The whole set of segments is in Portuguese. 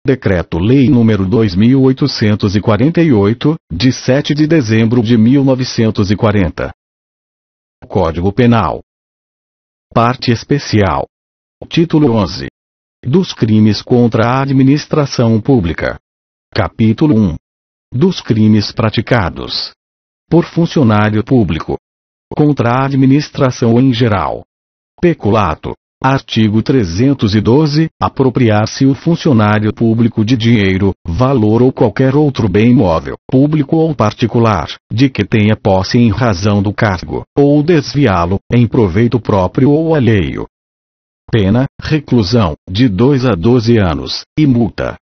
Decreto-Lei nº 2848, de 7 de dezembro de 1940. Código Penal. Parte Especial. Título 11. Dos crimes contra a administração pública. Capítulo 1. Dos crimes praticados por funcionário público contra a administração em geral. Peculato. Artigo 312. Apropriar-se o funcionário público de dinheiro, valor ou qualquer outro bem móvel, público ou particular, de que tenha posse em razão do cargo, ou desviá-lo, em proveito próprio ou alheio. Pena, reclusão, de 2 a 12 anos, e multa.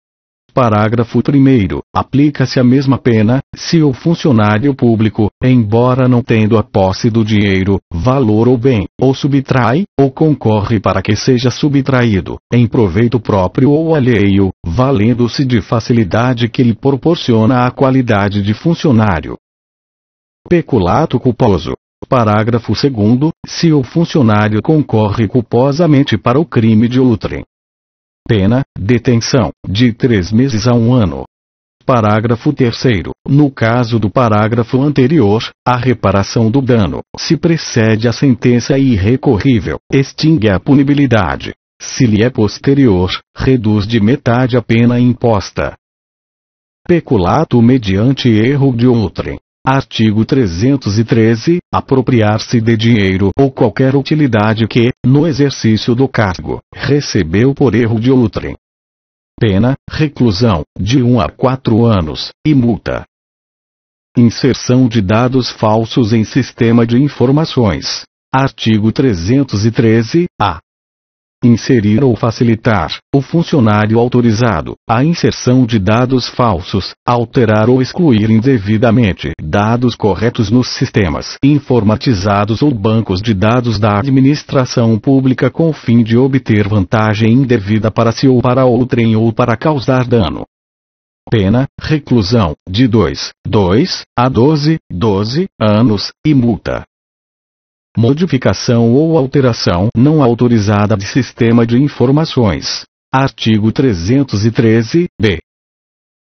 Parágrafo 1º. Aplica-se a mesma pena, se o funcionário público, embora não tendo a posse do dinheiro, valor ou bem, ou subtrai, ou concorre para que seja subtraído, em proveito próprio ou alheio, valendo-se de facilidade que lhe proporciona a qualidade de funcionário. Peculato culposo. Parágrafo 2º. Se o funcionário concorre culposamente para o crime de outrem. Pena, detenção, de 3 meses a 1 ano. Parágrafo 3º. No caso do parágrafo anterior, a reparação do dano, se precede a sentença irrecorrível, extingue a punibilidade. Se lhe é posterior, reduz de metade a pena imposta. Peculato mediante erro de outrem. Artigo 313. Apropriar-se de dinheiro ou qualquer utilidade que, no exercício do cargo, recebeu por erro de outrem. Pena, reclusão, de 1 a 4 anos, e multa. Inserção de dados falsos em sistema de informações. Artigo 313-A. Inserir ou facilitar, o funcionário autorizado, a inserção de dados falsos, alterar ou excluir indevidamente dados corretos nos sistemas informatizados ou bancos de dados da administração pública com o fim de obter vantagem indevida para si ou para outrem ou para causar dano. Pena, reclusão, de 2 a 12 anos, e multa. Modificação ou alteração não autorizada de sistema de informações. Artigo 313-B.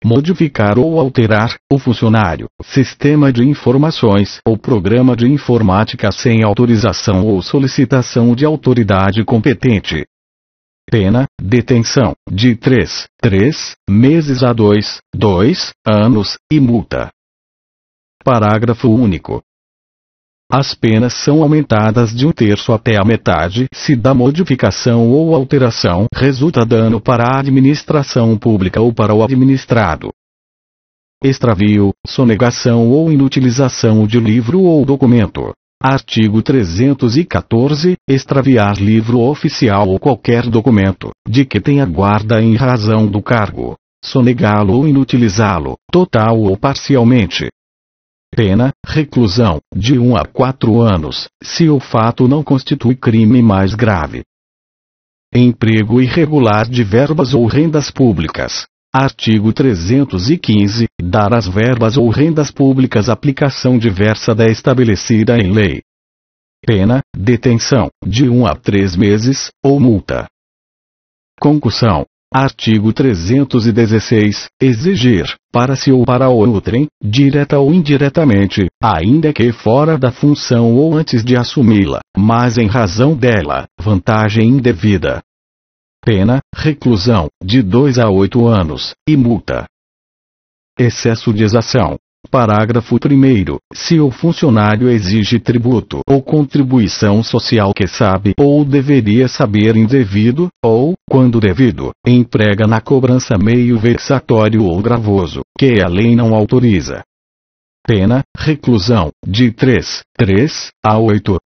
Modificar ou alterar, o funcionário, sistema de informações ou programa de informática sem autorização ou solicitação de autoridade competente. Pena, detenção, de 3 meses a 2 anos, e multa. Parágrafo único. As penas são aumentadas de 1/3 até a metade se da modificação ou alteração resulta dano para a administração pública ou para o administrado. Extravio, sonegação ou inutilização de livro ou documento. Artigo 314. Extraviar livro oficial ou qualquer documento, de que tenha guarda em razão do cargo. Sonegá-lo ou inutilizá-lo, total ou parcialmente. Pena, reclusão, de 1 a 4 anos, se o fato não constitui crime mais grave. Emprego irregular de verbas ou rendas públicas. Artigo 315. Dar às verbas ou rendas públicas aplicação diversa da estabelecida em lei. Pena, detenção, de 1 a 3 meses, ou multa. Concussão. Artigo 316. Exigir, para si ou para outrem, direta ou indiretamente, ainda que fora da função ou antes de assumi-la, mas em razão dela, vantagem indevida. Pena, reclusão, de 2 a 8 anos, e multa. Excesso de exação. Parágrafo 1º. Se o funcionário exige tributo ou contribuição social que sabe ou deveria saber indevido, ou, quando devido, emprega na cobrança meio vexatório ou gravoso, que a lei não autoriza. Pena, reclusão, de 3 a 8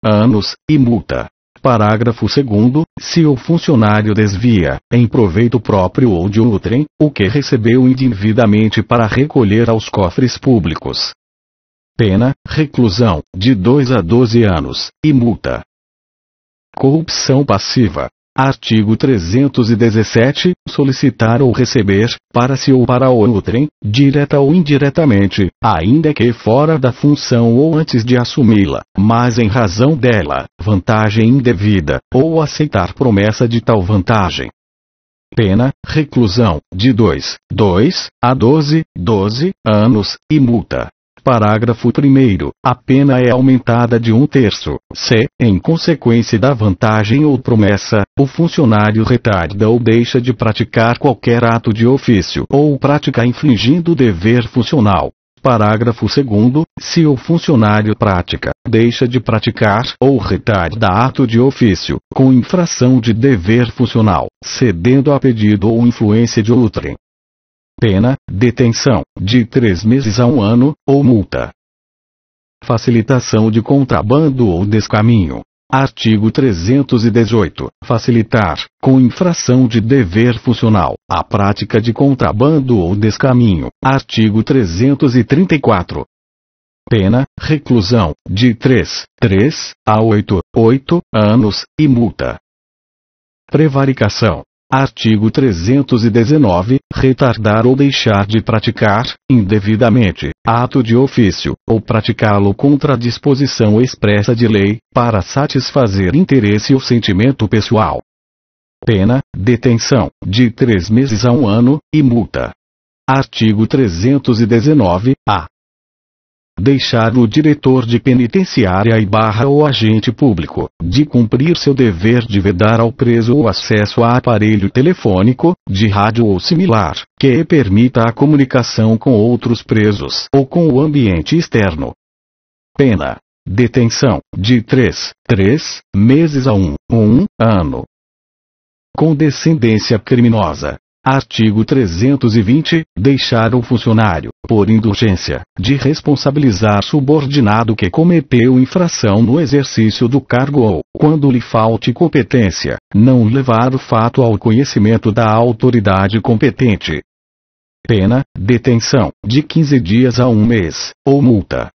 anos, e multa. Parágrafo 2º. Se o funcionário desvia, em proveito próprio ou de outrem, o que recebeu indevidamente para recolher aos cofres públicos. Pena, reclusão, de 2 a 12 anos, e multa. Corrupção passiva. Artigo 317. Solicitar ou receber, para si ou para outrem, direta ou indiretamente, ainda que fora da função ou antes de assumi-la, mas em razão dela, vantagem indevida, ou aceitar promessa de tal vantagem. Pena, reclusão, de 2 a 12 anos, e multa. Parágrafo 1º. A pena é aumentada de 1/3, se, em consequência da vantagem ou promessa, o funcionário retarda ou deixa de praticar qualquer ato de ofício ou prática infringindo o dever funcional. Parágrafo 2º. Se o funcionário deixa de praticar ou retarda ato de ofício, com infração de dever funcional, cedendo a pedido ou influência de outrem. Pena, detenção, de 3 meses a 1 ano, ou multa. Facilitação de contrabando ou descaminho. Artigo 318. Facilitar, com infração de dever funcional, a prática de contrabando ou descaminho. Artigo 334. Pena, reclusão, de 3 a 8 anos, e multa. Prevaricação. Artigo 319. Retardar ou deixar de praticar, indevidamente, ato de ofício, ou praticá-lo contra a disposição expressa de lei, para satisfazer interesse ou sentimento pessoal. Pena, detenção, de 3 meses a 1 ano, e multa. Artigo 319-A. Deixar o diretor de penitenciária ou agente público, de cumprir seu dever de vedar ao preso o acesso a aparelho telefônico, de rádio ou similar, que permita a comunicação com outros presos ou com o ambiente externo. Pena, detenção, de 3 meses a 1 ano. Condescendência criminosa. Artigo 320. Deixar o funcionário, por indulgência, de responsabilizar subordinado que cometeu infração no exercício do cargo ou, quando lhe falte competência, não levar o fato ao conhecimento da autoridade competente. Pena, detenção, de 15 dias a 1 mês, ou multa.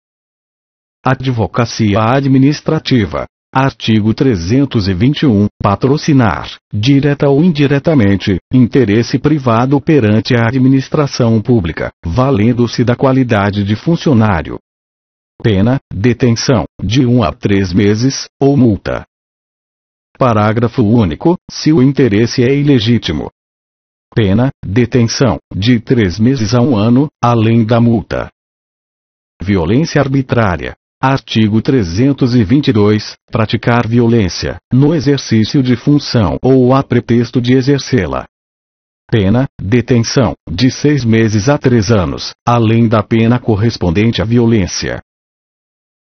Advocacia administrativa. Artigo 321. Patrocinar, direta ou indiretamente, interesse privado perante a administração pública, valendo-se da qualidade de funcionário. Pena, detenção, de 1 a 3 meses, ou multa. Parágrafo único. Se o interesse é ilegítimo. Pena, detenção, de 3 meses a 1 ano, além da multa. Violência arbitrária. Artigo 322. Praticar violência, no exercício de função ou a pretexto de exercê-la. Pena, detenção, de 6 meses a 3 anos, além da pena correspondente à violência.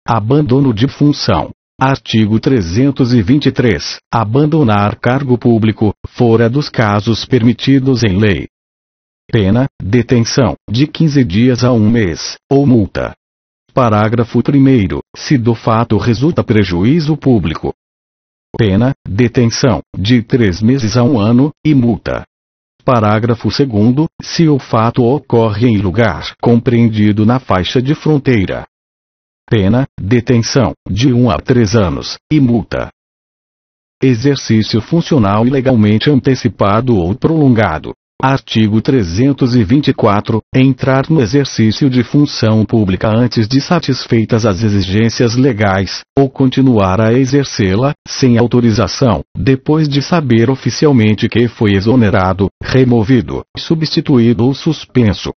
Abandono de função. Artigo 323. Abandonar cargo público, fora dos casos permitidos em lei. Pena, detenção, de 15 dias a 1 mês, ou multa. Parágrafo 1º. Se do fato resulta prejuízo público. Pena, detenção, de 3 meses a 1 ano, e multa. Parágrafo 2º. Se o fato ocorre em lugar compreendido na faixa de fronteira. Pena, detenção, de 1 a 3 anos, e multa. Exercício funcional ilegalmente antecipado ou prolongado. Artigo 324. Entrar no exercício de função pública antes de satisfeitas as exigências legais, ou continuar a exercê-la, sem autorização, depois de saber oficialmente que foi exonerado, removido, substituído ou suspenso.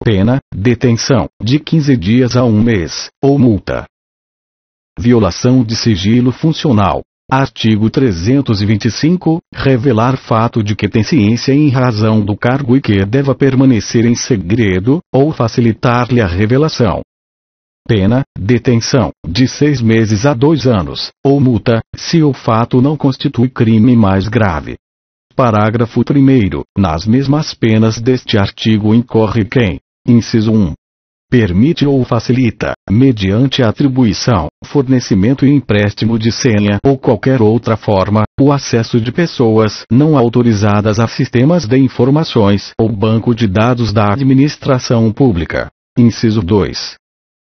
Pena, detenção, de 15 dias a 1 mês, ou multa. Violação de sigilo funcional. Artigo 325. Revelar fato de que tem ciência em razão do cargo e que deva permanecer em segredo, ou facilitar-lhe a revelação. Pena, detenção, de 6 meses a 2 anos, ou multa, se o fato não constitui crime mais grave. Parágrafo 1º. Nas mesmas penas deste artigo incorre quem, inciso 1. Permite ou facilita, mediante atribuição, fornecimento e empréstimo de senha ou qualquer outra forma, o acesso de pessoas não autorizadas a sistemas de informações ou banco de dados da administração pública. Inciso 2.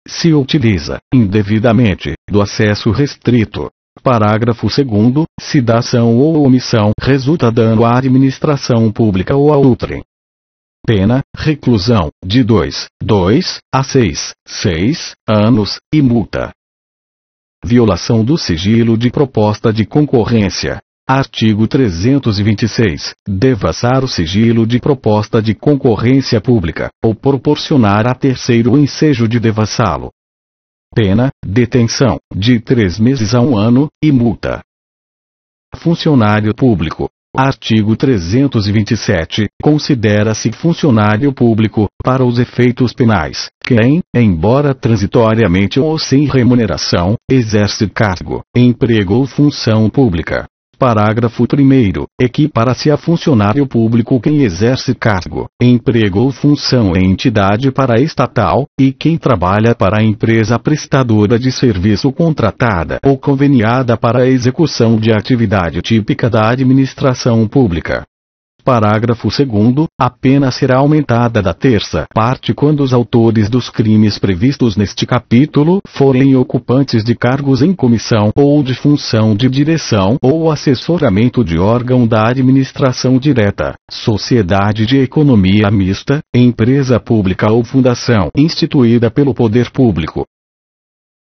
Se utiliza, indevidamente, do acesso restrito. Parágrafo 2º. Se da ação ou omissão resulta dano à administração pública ou a outrem. Pena, reclusão, de 2 a 6 anos, e multa. Violação do sigilo de proposta de concorrência. Artigo 326. Devassar o sigilo de proposta de concorrência pública, ou proporcionar a terceiro o ensejo de devassá-lo. Pena, detenção, de 3 meses a 1 ano, e multa. Funcionário público. Artigo 327. Considera-se funcionário público, para os efeitos penais, quem, embora transitoriamente ou sem remuneração, exerce cargo, emprego ou função pública. Parágrafo 1º. Equipara-se a funcionário público quem exerce cargo, emprego ou função em entidade paraestatal, e quem trabalha para a empresa prestadora de serviço contratada ou conveniada para a execução de atividade típica da administração pública. Parágrafo 2º. A pena será aumentada da terça parte quando os autores dos crimes previstos neste capítulo forem ocupantes de cargos em comissão ou de função de direção ou assessoramento de órgão da administração direta, sociedade de economia mista, empresa pública ou fundação instituída pelo poder público.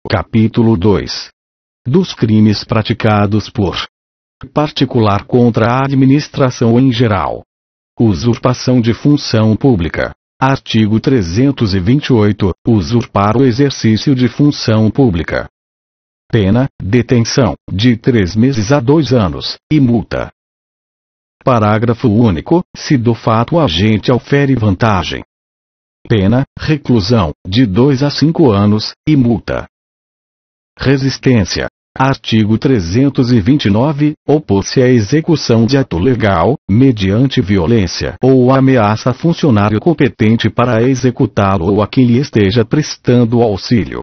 Capítulo 2. Dos crimes praticados por particular contra a administração em geral. Usurpação de função pública. Artigo 328. Usurpar o exercício de função pública. Pena, detenção, de 3 meses a 2 anos, e multa. Parágrafo único. Se do fato o agente aufere vantagem. Pena, reclusão, de 2 a 5 anos, e multa. Resistência. Artigo 329. Opor-se à execução de ato legal, mediante violência ou ameaça a funcionário competente para executá-lo ou a quem lhe esteja prestando auxílio.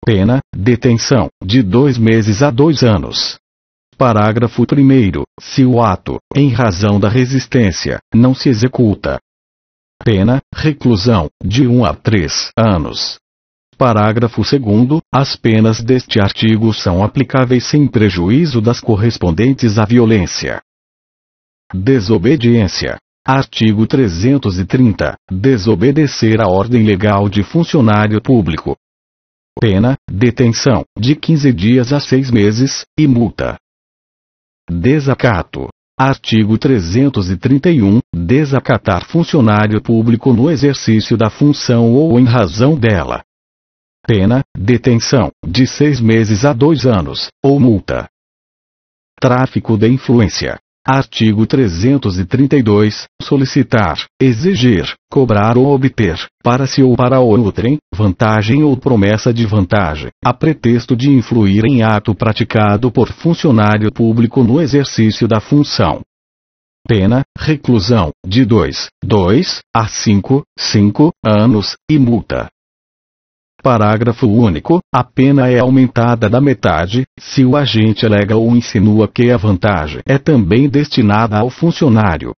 Pena, detenção, de 2 meses a 2 anos. Parágrafo 1º. Se o ato, em razão da resistência, não se executa. Pena, reclusão, de 1 a 3 anos. Parágrafo 2º. As penas deste artigo são aplicáveis sem prejuízo das correspondentes à violência. Desobediência. Artigo 330. Desobedecer a ordem legal de funcionário público. Pena, detenção, de 15 dias a 6 meses, e multa. Desacato. Artigo 331. Desacatar funcionário público no exercício da função ou em razão dela. Pena, detenção, de 6 meses a 2 anos, ou multa. Tráfico de influência. Artigo 332. Solicitar, exigir, cobrar ou obter, para si ou para outrem, vantagem ou promessa de vantagem, a pretexto de influir em ato praticado por funcionário público no exercício da função. Pena, reclusão, de 2 a 5 anos, e multa. Parágrafo único. A pena é aumentada da metade, se o agente alega ou insinua que a vantagem é também destinada ao funcionário.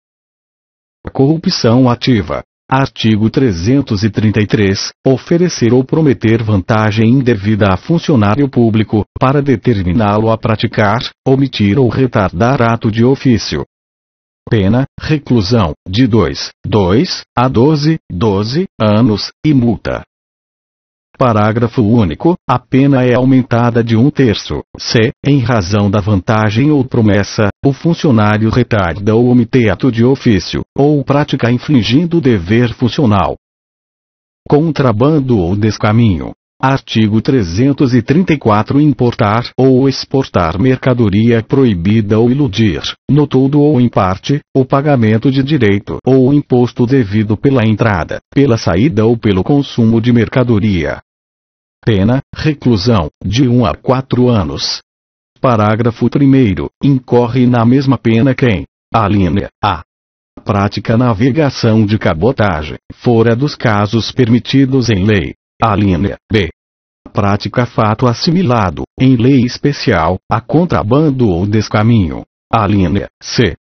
Corrupção ativa. Artigo 333. Oferecer ou prometer vantagem indevida a funcionário público, para determiná-lo a praticar, omitir ou retardar ato de ofício. Pena, reclusão, de 2 a 12 anos, e multa. Parágrafo único. A pena é aumentada de 1/3, se, em razão da vantagem ou promessa, o funcionário retarda ou omite ato de ofício, ou prática infringindo o dever funcional. Contrabando ou descaminho. Artigo 334. Importar ou exportar mercadoria proibida ou iludir, no todo ou em parte, o pagamento de direito ou imposto devido pela entrada, pela saída ou pelo consumo de mercadoria. Pena, reclusão, de 1 a 4 anos. Parágrafo 1º. Incorre na mesma pena quem, alínea A, pratica navegação de cabotagem, fora dos casos permitidos em lei. Alínea B, prática fato assimilado, em lei especial, a contrabando ou descaminho. Alínea C,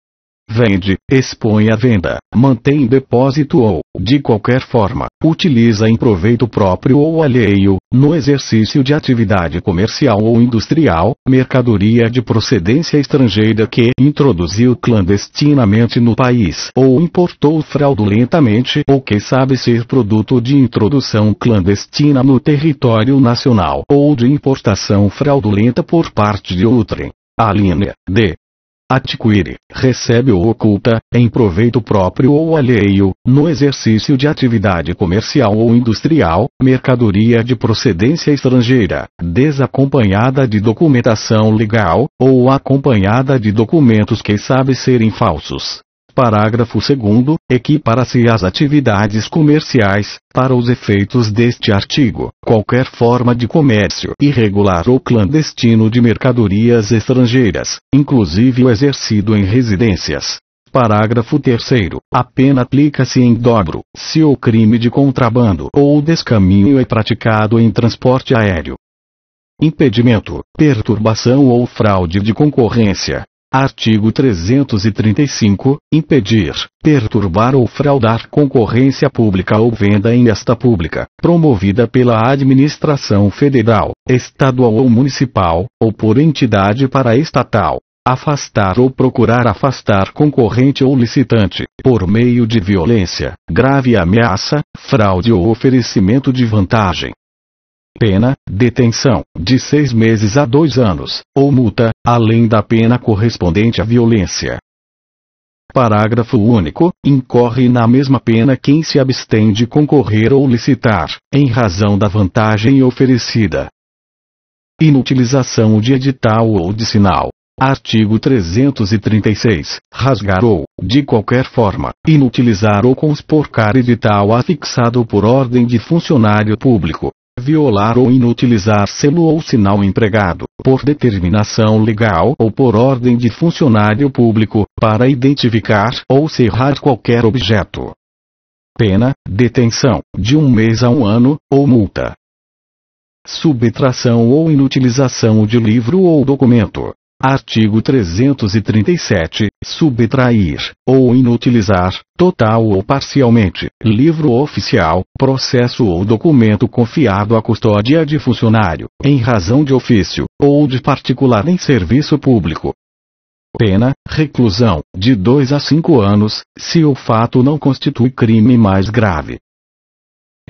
vende, expõe à venda, mantém em depósito ou, de qualquer forma, utiliza em proveito próprio ou alheio, no exercício de atividade comercial ou industrial, mercadoria de procedência estrangeira que introduziu clandestinamente no país ou importou fraudulentamente ou que sabe ser produto de introdução clandestina no território nacional ou de importação fraudulenta por parte de outrem. Alínea D, adquire, recebe ou oculta, em proveito próprio ou alheio, no exercício de atividade comercial ou industrial, mercadoria de procedência estrangeira, desacompanhada de documentação legal, ou acompanhada de documentos que sabe serem falsos. Parágrafo 2º, equipara-se às atividades comerciais, para os efeitos deste artigo, qualquer forma de comércio irregular ou clandestino de mercadorias estrangeiras, inclusive o exercido em residências. Parágrafo 3º, a pena aplica-se em dobro, se o crime de contrabando ou descaminho é praticado em transporte aéreo. Impedimento, perturbação ou fraude de concorrência. Artigo 335, impedir, perturbar ou fraudar concorrência pública ou venda em esta pública, promovida pela administração federal, estadual ou municipal, ou por entidade paraestatal. Afastar ou procurar afastar concorrente ou licitante, por meio de violência, grave ameaça, fraude ou oferecimento de vantagem. Pena, detenção, de 6 meses a 2 anos, ou multa, além da pena correspondente à violência. Parágrafo único, incorre na mesma pena quem se abstém de concorrer ou licitar, em razão da vantagem oferecida. Inutilização de edital ou de sinal. Artigo 336, rasgar ou, de qualquer forma, inutilizar ou conspurcar edital afixado por ordem de funcionário público. Violar ou inutilizar selo ou sinal empregado, por determinação legal ou por ordem de funcionário público, para identificar ou cerrar qualquer objeto. Pena, detenção, de 1 mês a 1 ano, ou multa. Subtração ou inutilização de livro ou documento. Artigo 337, subtrair, ou inutilizar, total ou parcialmente, livro oficial, processo ou documento confiado à custódia de funcionário, em razão de ofício, ou de particular em serviço público. Pena, reclusão, de 2 a 5 anos, se o fato não constitui crime mais grave.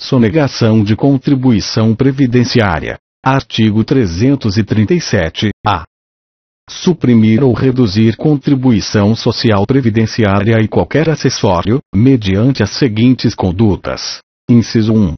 Sonegação de contribuição previdenciária. Artigo 337-A. Suprimir ou reduzir contribuição social previdenciária e qualquer acessório, mediante as seguintes condutas. Inciso 1.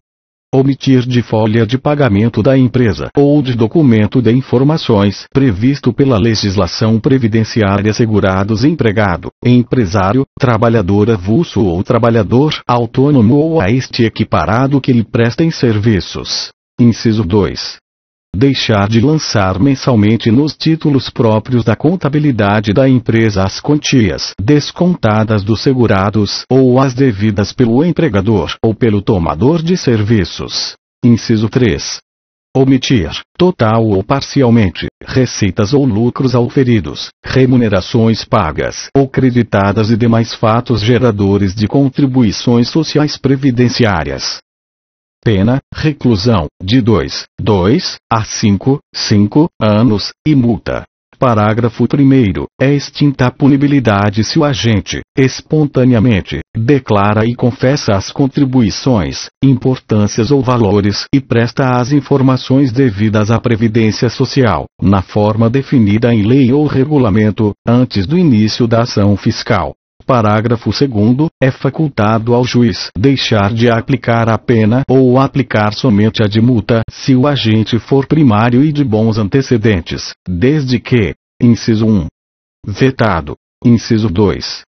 Omitir de folha de pagamento da empresa ou de documento de informações previsto pela legislação previdenciária segurados empregado, empresário, trabalhador avulso ou trabalhador autônomo ou a este equiparado que lhe prestem serviços. Inciso 2. Deixar de lançar mensalmente nos títulos próprios da contabilidade da empresa as quantias descontadas dos segurados ou as devidas pelo empregador ou pelo tomador de serviços. Inciso 3. Omitir, total ou parcialmente, receitas ou lucros auferidos, remunerações pagas ou creditadas e demais fatos geradores de contribuições sociais previdenciárias. Pena, reclusão, de 2 a 5 anos, e multa. Parágrafo 1º. É extinta a punibilidade se o agente, espontaneamente, declara e confessa as contribuições, importâncias ou valores e presta as informações devidas à Previdência Social, na forma definida em lei ou regulamento, antes do início da ação fiscal. Parágrafo 2º. É facultado ao juiz deixar de aplicar a pena ou aplicar somente a de multa, se o agente for primário e de bons antecedentes, desde que: inciso 1. Vetado. Inciso 2.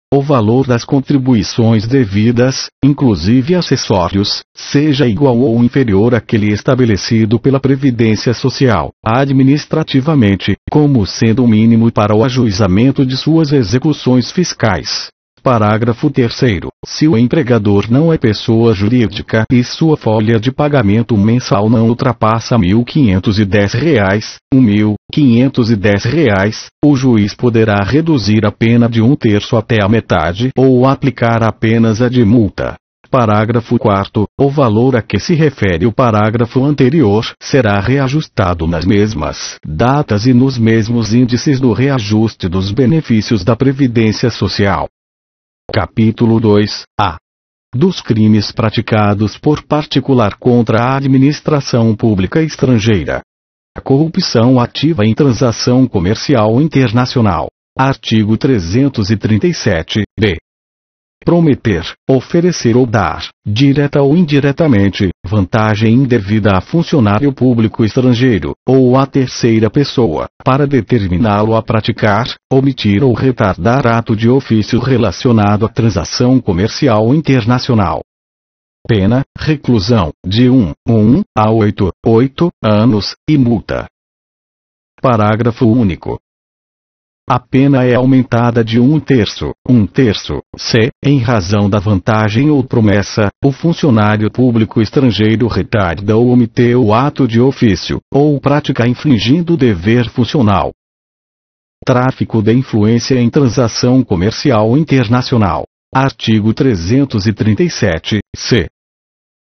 O valor das contribuições devidas, inclusive acessórios, seja igual ou inferior àquele estabelecido pela Previdência Social, administrativamente, como sendo o mínimo para o ajuizamento de suas execuções fiscais. Parágrafo 3º. Se o empregador não é pessoa jurídica e sua folha de pagamento mensal não ultrapassa R$ 1.510, R$ 1.510, o juiz poderá reduzir a pena de 1/3 até a metade ou aplicar apenas a de multa. Parágrafo 4º. O valor a que se refere o parágrafo anterior será reajustado nas mesmas datas e nos mesmos índices do reajuste dos benefícios da Previdência Social. Capítulo 2-A. Dos crimes praticados por particular contra a administração pública estrangeira. A corrupção ativa em transação comercial internacional. Artigo 337-B. Prometer, oferecer ou dar, direta ou indiretamente, vantagem indevida a funcionário público estrangeiro, ou a terceira pessoa, para determiná-lo a praticar, omitir ou retardar ato de ofício relacionado à transação comercial internacional. Pena, reclusão, de 1 a 8 anos, e multa. Parágrafo único. A pena é aumentada de 1/3, se, em razão da vantagem ou promessa, o funcionário público estrangeiro retarda ou omiteu o ato de ofício, ou prática infringindo o dever funcional. Tráfico de influência em transação comercial internacional. Artigo 337-C.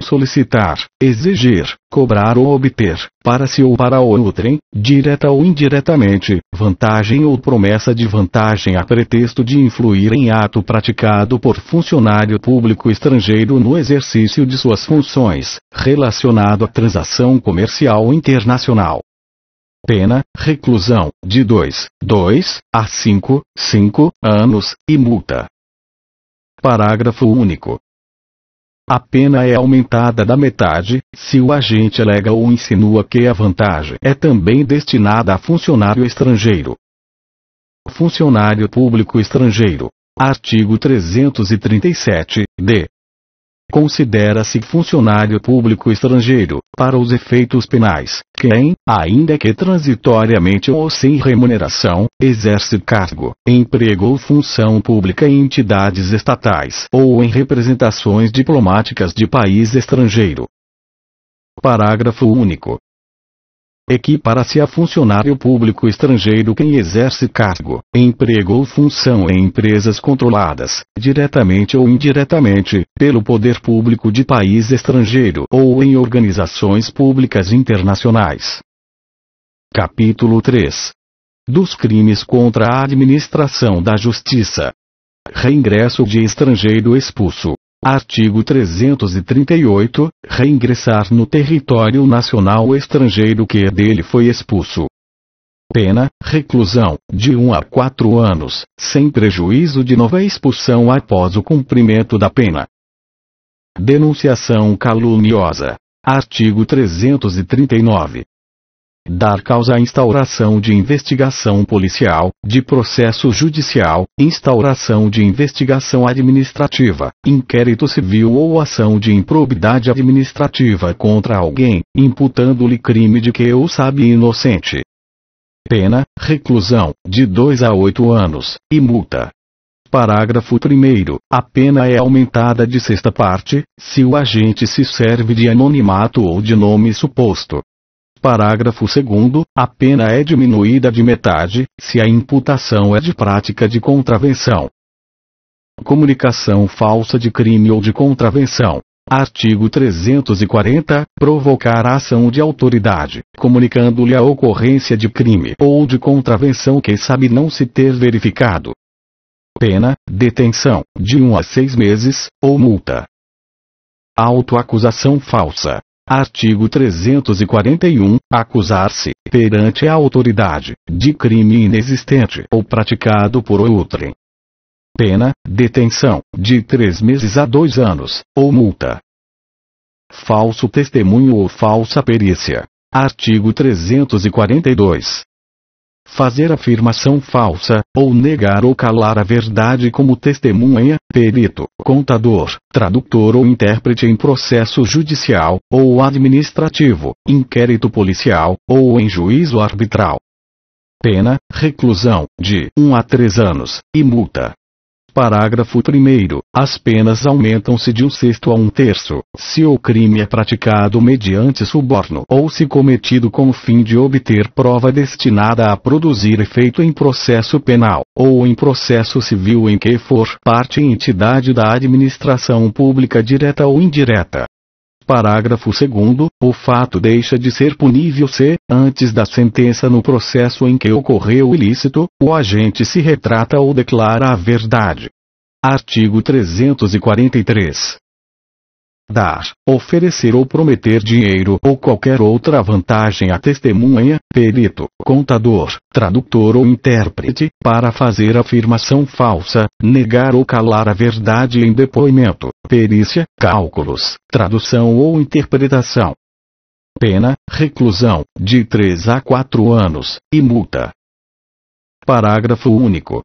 Solicitar, exigir, cobrar ou obter, para si ou para outrem, direta ou indiretamente, vantagem ou promessa de vantagem a pretexto de influir em ato praticado por funcionário público estrangeiro no exercício de suas funções, relacionado à transação comercial internacional. Pena, reclusão, de 2 a 5 anos, e multa. Parágrafo único. A pena é aumentada da metade, se o agente alega ou insinua que a vantagem é também destinada a funcionário estrangeiro. Funcionário público estrangeiro. Artigo 337-D. Considera-se funcionário público estrangeiro, para os efeitos penais, quem, ainda que transitoriamente ou sem remuneração, exerce cargo, emprego ou função pública em entidades estatais ou em representações diplomáticas de país estrangeiro. Parágrafo único. Equipara-se a funcionário público estrangeiro quem exerce cargo, emprego ou função em empresas controladas, diretamente ou indiretamente, pelo poder público de país estrangeiro ou em organizações públicas internacionais. Capítulo 3. Dos crimes contra a administração da justiça. Reingresso de estrangeiro expulso. Artigo 338, reingressar no território nacional o estrangeiro que dele foi expulso. Pena, reclusão, de 1 a 4 anos, sem prejuízo de nova expulsão após o cumprimento da pena. Denunciação caluniosa. Artigo 339. Dar causa à instauração de investigação policial, de processo judicial, instauração de investigação administrativa, inquérito civil ou ação de improbidade administrativa contra alguém, imputando-lhe crime de que ou sabe inocente. Pena, reclusão, de 2 a 8 anos, e multa. Parágrafo 1º. A pena é aumentada de sexta parte, se o agente se serve de anonimato ou de nome suposto. Parágrafo 2º. A pena é diminuída de metade, se a imputação é de prática de contravenção. Comunicação falsa de crime ou de contravenção. Artigo 340. Provocar a ação de autoridade, comunicando-lhe a ocorrência de crime ou de contravenção que sabe não se ter verificado. Pena, detenção, de 1 a 6 meses, ou multa. Autoacusação falsa. Artigo 341. Acusar-se, perante a autoridade, de crime inexistente ou praticado por outrem. Pena, detenção, de 3 meses a 2 anos, ou multa. Falso testemunho ou falsa perícia. Artigo 342. Fazer afirmação falsa, ou negar ou calar a verdade como testemunha, perito, contador, tradutor ou intérprete em processo judicial, ou administrativo, inquérito policial, ou em juízo arbitral. Pena, reclusão, de 1 a 3 anos, e multa. Parágrafo 1º. As penas aumentam-se de 1/6 a 1/3, se o crime é praticado mediante suborno ou se cometido com o fim de obter prova destinada a produzir efeito em processo penal, ou em processo civil em que for parte entidade da administração pública direta ou indireta. Parágrafo 2º. O fato deixa de ser punível se, antes da sentença no processo em que ocorreu o ilícito, o agente se retrata ou declara a verdade. Artigo 343. dar, oferecer ou prometer dinheiro ou qualquer outra vantagem a testemunha, perito, contador, tradutor ou intérprete, para fazer afirmação falsa, negar ou calar a verdade em depoimento, perícia, cálculos, tradução ou interpretação. Pena, reclusão, de 3 a 4 anos, e multa. Parágrafo único.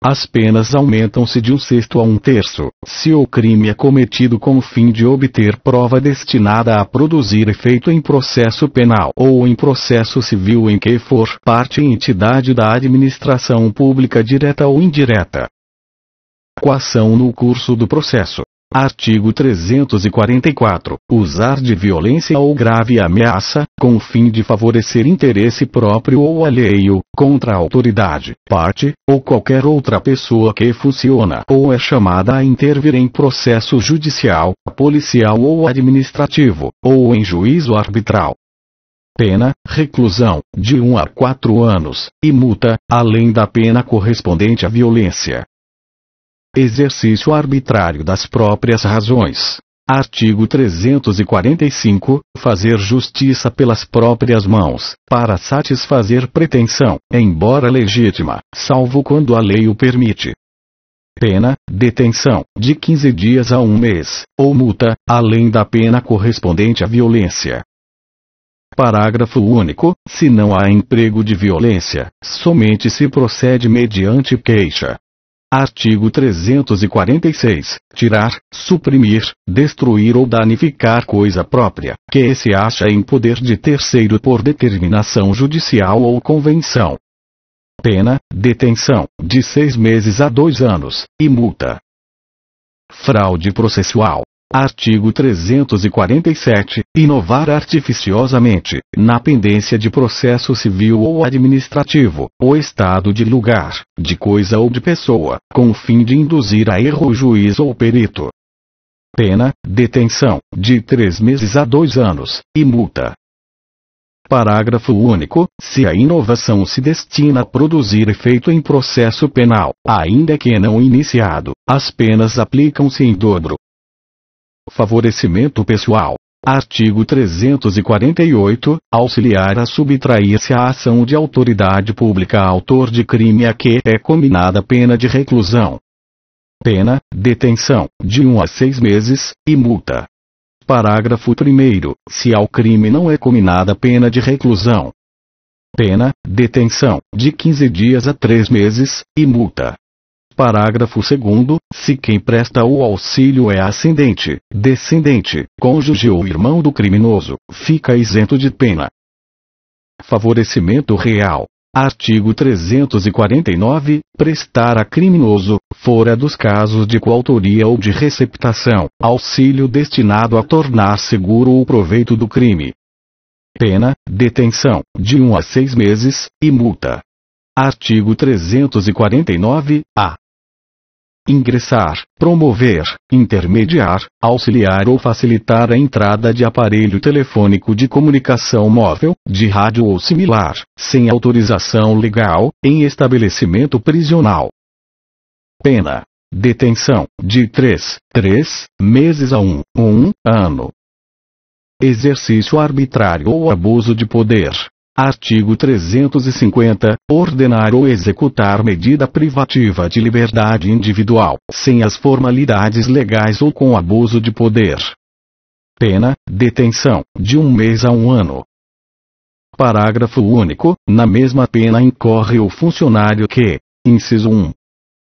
As penas aumentam-se de 1/6 a 1/3, se o crime é cometido com o fim de obter prova destinada a produzir efeito em processo penal ou em processo civil em que for parte entidade da administração pública direta ou indireta. Coação no curso do processo. Artigo 344. Usar de violência ou grave ameaça, com o fim de favorecer interesse próprio ou alheio, contra a autoridade, parte, ou qualquer outra pessoa que funciona ou é chamada a intervir em processo judicial, policial ou administrativo, ou em juízo arbitral. Pena, reclusão, de 1 a 4 anos, e multa, além da pena correspondente à violência. Exercício arbitrário das próprias razões. Artigo 345. Fazer justiça pelas próprias mãos, para satisfazer pretensão, embora legítima, salvo quando a lei o permite. Pena, detenção, de 15 dias a 1 mês, ou multa, além da pena correspondente à violência. Parágrafo único. Se não há emprego de violência, somente se procede mediante queixa. Artigo 346. Tirar, suprimir, destruir ou danificar coisa própria, que se acha em poder de terceiro por determinação judicial ou convenção. Pena, detenção, de 6 meses a 2 anos, e multa. Fraude processual. Artigo 347. Inovar artificiosamente, na pendência de processo civil ou administrativo, o estado de lugar, de coisa ou de pessoa, com o fim de induzir a erro o juiz ou perito. Pena, detenção, de 3 meses a 2 anos, e multa. Parágrafo único. Se a inovação se destina a produzir efeito em processo penal, ainda que não iniciado, as penas aplicam-se em dobro. Favorecimento pessoal. Artigo 348. Auxiliar a subtrair-se à ação de autoridade pública autor de crime a que é cominada pena de reclusão. Pena, detenção, de 1 a 6 meses, e multa. Parágrafo 1º. Se ao crime não é cominada pena de reclusão. Pena, detenção, de 15 dias a 3 meses, e multa. Parágrafo 2º. Se quem presta o auxílio é ascendente, descendente, cônjuge ou irmão do criminoso, fica isento de pena. Favorecimento real. Artigo 349. Prestar a criminoso, fora dos casos de coautoria ou de receptação, auxílio destinado a tornar seguro o proveito do crime. Pena, detenção, de 1 a 6 meses, e multa. Artigo 349-A. Ingressar, promover, intermediar, auxiliar ou facilitar a entrada de aparelho telefônico de comunicação móvel, de rádio ou similar, sem autorização legal, em estabelecimento prisional. Pena. Detenção, de 3 meses a 1 ano. Exercício arbitrário ou abuso de poder. Artigo 350. Ordenar ou executar medida privativa de liberdade individual, sem as formalidades legais ou com abuso de poder. Pena, detenção, de 1 mês a 1 ano. Parágrafo único. Na mesma pena incorre o funcionário que, inciso 1,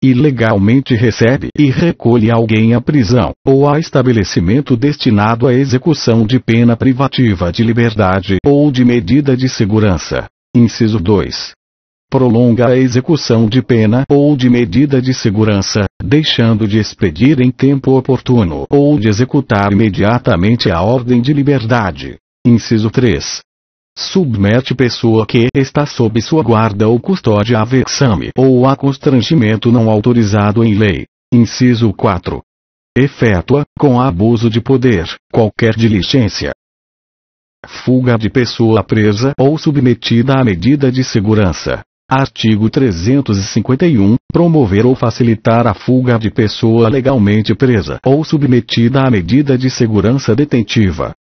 ilegalmente recebe e recolhe alguém à prisão, ou a estabelecimento destinado à execução de pena privativa de liberdade ou de medida de segurança. Inciso 2. Prolonga a execução de pena ou de medida de segurança, deixando de expedir em tempo oportuno ou de executar imediatamente a ordem de liberdade. Inciso 3. Submete pessoa que está sob sua guarda ou custódia a vexame ou a constrangimento não autorizado em lei. Inciso 4. Efetua, com abuso de poder, qualquer diligência. Fuga de pessoa presa ou submetida à medida de segurança. Artigo 351. Promover ou facilitar a fuga de pessoa legalmente presa ou submetida à medida de segurança detentiva.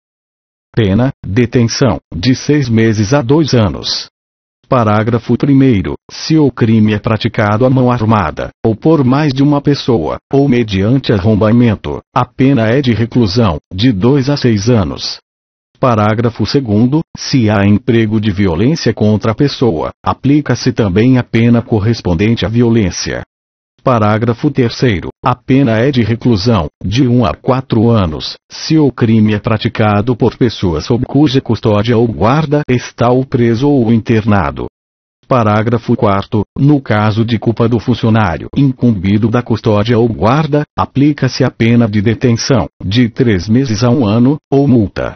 Pena: detenção, de 6 meses a 2 anos. Parágrafo 1º. Se o crime é praticado à mão armada, ou por mais de uma pessoa, ou mediante arrombamento, a pena é de reclusão, de 2 a 6 anos. Parágrafo 2º. Se há emprego de violência contra a pessoa, aplica-se também a pena correspondente à violência. Parágrafo 3º. A pena é de reclusão, de 1 a 4 anos, se o crime é praticado por pessoa sob cuja custódia ou guarda está o preso ou o internado. Parágrafo 4º. No caso de culpa do funcionário incumbido da custódia ou guarda, aplica-se a pena de detenção, de 3 meses a 1 ano, ou multa.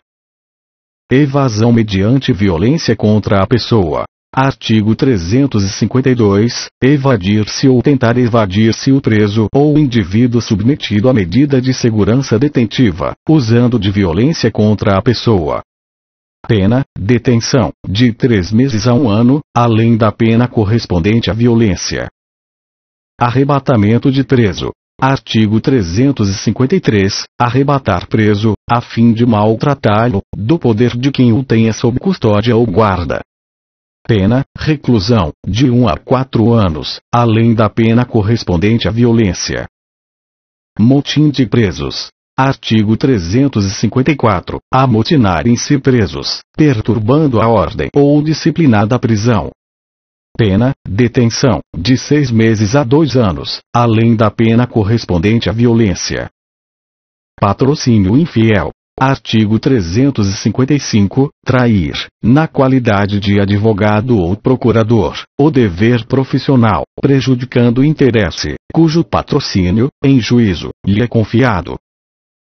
Evasão mediante violência contra a pessoa. Artigo 352. Evadir-se ou tentar evadir-se o preso ou o indivíduo submetido à medida de segurança detentiva, usando de violência contra a pessoa. Pena: detenção, de 3 meses a 1 ano, além da pena correspondente à violência. Arrebatamento de preso. Artigo 353. Arrebatar preso, a fim de maltratá-lo, do poder de quem o tenha sob custódia ou guarda. Pena: reclusão, de 1 a 4 anos, além da pena correspondente à violência. Motim de presos. Artigo 354. Amotinarem-se presos, perturbando a ordem ou disciplinada prisão. Pena: detenção, de 6 meses a 2 anos, além da pena correspondente à violência. Patrocínio infiel. Artigo 355. Trair, na qualidade de advogado ou procurador, o dever profissional, prejudicando o interesse, cujo patrocínio, em juízo, lhe é confiado.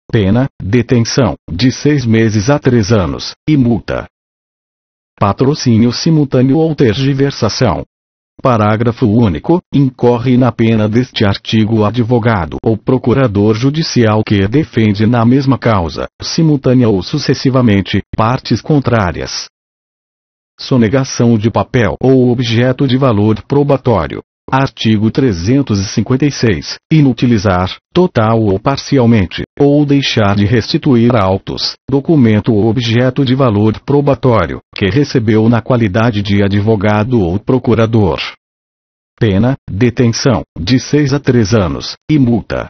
Pena: detenção, de 6 meses a 3 anos, e multa. Patrocínio simultâneo ou tergiversação. Parágrafo único. Incorre na pena deste artigo o advogado ou procurador judicial que defende na mesma causa, simultânea ou sucessivamente, partes contrárias. Sonegação de papel ou objeto de valor probatório. Artigo 356. Inutilizar, total ou parcialmente, ou deixar de restituir autos, documento ou objeto de valor probatório, que recebeu na qualidade de advogado ou procurador. Pena: detenção, de 6 a 3 anos, e multa.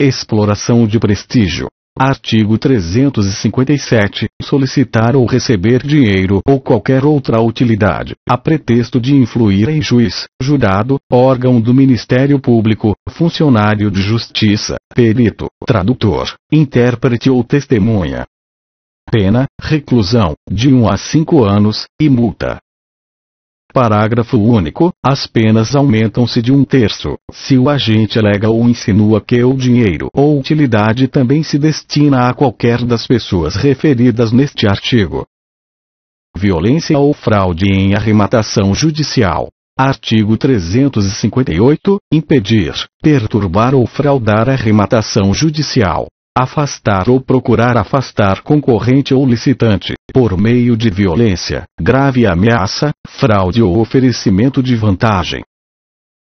Exploração de prestígio. Artigo 357. Solicitar ou receber dinheiro ou qualquer outra utilidade, a pretexto de influir em juiz, jurado, órgão do Ministério Público, funcionário de justiça, perito, tradutor, intérprete ou testemunha. Pena: reclusão, de 1 a 5 anos, e multa. Parágrafo único. As penas aumentam-se de 1/3, se o agente alega ou insinua que o dinheiro ou utilidade também se destina a qualquer das pessoas referidas neste artigo. Violência ou fraude em arrematação judicial. Artigo 358. Impedir, perturbar ou fraudar a arrematação judicial. Afastar ou procurar afastar concorrente ou licitante, por meio de violência, grave ameaça, fraude ou oferecimento de vantagem.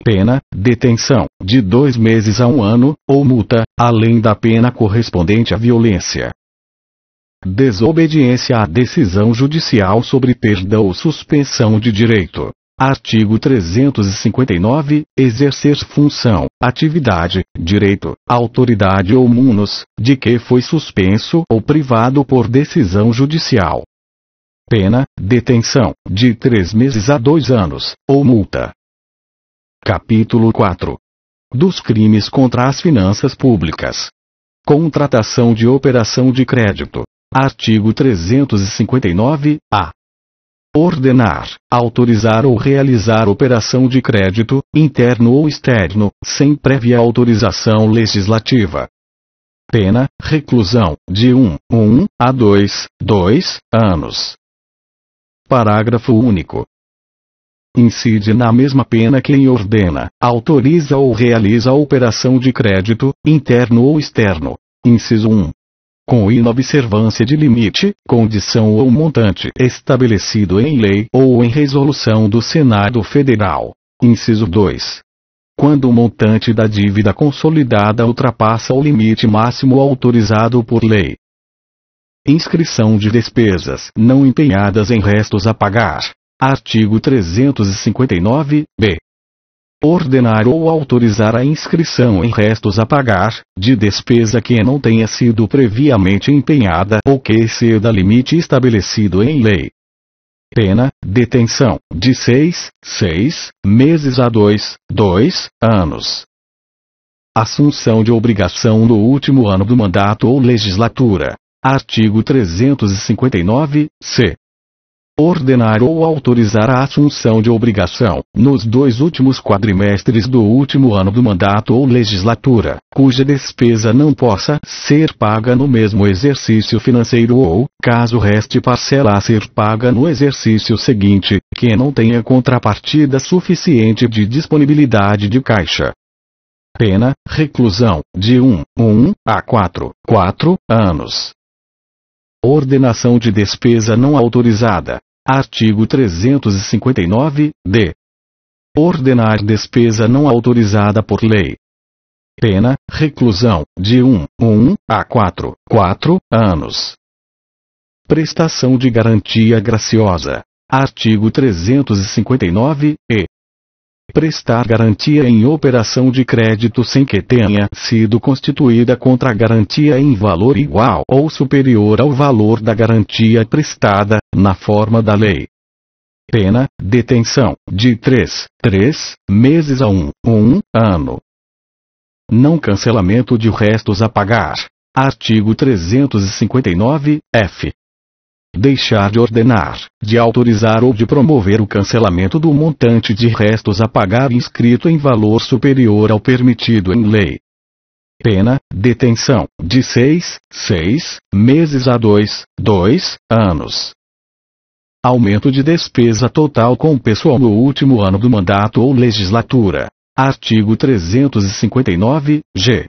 Pena: detenção, de 2 meses a 1 ano, ou multa, além da pena correspondente à violência. Desobediência à decisão judicial sobre perda ou suspensão de direito. Artigo 359. Exercer função, atividade, direito, autoridade ou munus, de que foi suspenso ou privado por decisão judicial. Pena: detenção, de 3 meses a 2 anos, ou multa. Capítulo 4. Dos crimes contra as finanças públicas. Contratação de operação de crédito. Artigo 359-A. Ordenar, autorizar ou realizar operação de crédito, interno ou externo, sem prévia autorização legislativa. Pena: reclusão, de 1 a 2 anos. Parágrafo único. Incide na mesma pena quem ordena, autoriza ou realiza a operação de crédito, interno ou externo. Inciso 1. com inobservância de limite, condição ou montante estabelecido em lei ou em resolução do Senado Federal. Inciso 2. Quando o montante da dívida consolidada ultrapassa o limite máximo autorizado por lei. Inscrição de despesas não empenhadas em restos a pagar. Artigo 359-B. Ordenar ou autorizar a inscrição em restos a pagar, de despesa que não tenha sido previamente empenhada ou que exceda limite estabelecido em lei. Pena, detenção, de 6 meses a 2 anos. Assunção de obrigação no último ano do mandato ou legislatura. Artigo 359-C. Ordenar ou autorizar a assunção de obrigação, nos 2 últimos quadrimestres do último ano do mandato ou legislatura, cuja despesa não possa ser paga no mesmo exercício financeiro ou, caso reste parcela a ser paga no exercício seguinte, que não tenha contrapartida suficiente de disponibilidade de caixa. Pena, reclusão, de 1 a 4 anos. Ordenação de despesa não autorizada. Artigo 359-D. Ordenar despesa não autorizada por lei. Pena, reclusão, de 1 a 4 anos. Prestação de garantia graciosa. Artigo 359-E. Prestar garantia em operação de crédito sem que tenha sido constituída contra-garantia em valor igual ou superior ao valor da garantia prestada, na forma da lei. Pena, detenção, de 3 meses a 1 ano. Não cancelamento de restos a pagar. Artigo 359-F. Deixar de ordenar, de autorizar ou de promover o cancelamento do montante de restos a pagar inscrito em valor superior ao permitido em lei. Pena, detenção, de 6 meses a 2 anos. Aumento de despesa total com pessoal no último ano do mandato ou legislatura. Artigo 359-G.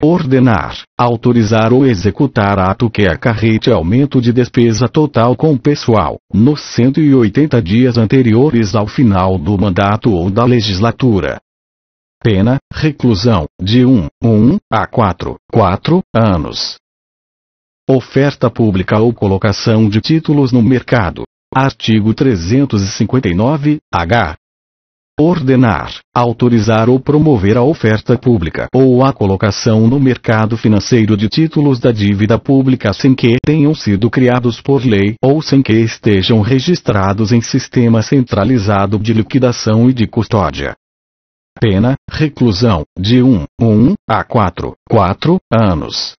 Ordenar, autorizar ou executar ato que acarrete aumento de despesa total com pessoal, nos 180 dias anteriores ao final do mandato ou da legislatura. Pena, reclusão, de 1 a 4 anos. Oferta pública ou colocação de títulos no mercado. Artigo 359-H. Ordenar, autorizar ou promover a oferta pública ou a colocação no mercado financeiro de títulos da dívida pública sem que tenham sido criados por lei ou sem que estejam registrados em sistema centralizado de liquidação e de custódia. Pena, reclusão, de 1 a 4 anos.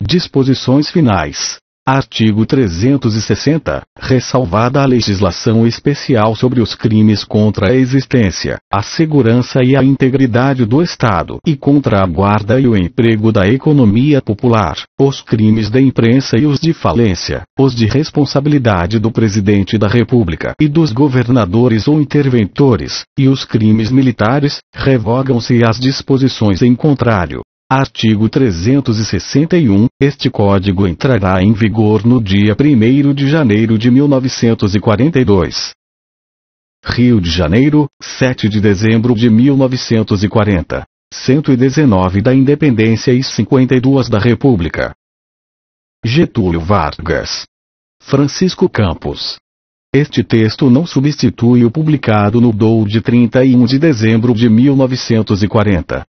Disposições finais. Artigo 360, ressalvada a legislação especial sobre os crimes contra a existência, a segurança e a integridade do Estado e contra a guarda e o emprego da economia popular, os crimes da imprensa e os de falência, os de responsabilidade do Presidente da República e dos governadores ou interventores, e os crimes militares, revogam-se as disposições em contrário. Artigo 361, este Código entrará em vigor no dia 1º de janeiro de 1942. Rio de Janeiro, 7 de dezembro de 1940. 119 da Independência e 52 da República. Getúlio Vargas. Francisco Campos. Este texto não substitui o publicado no DOU de 31 de dezembro de 1940.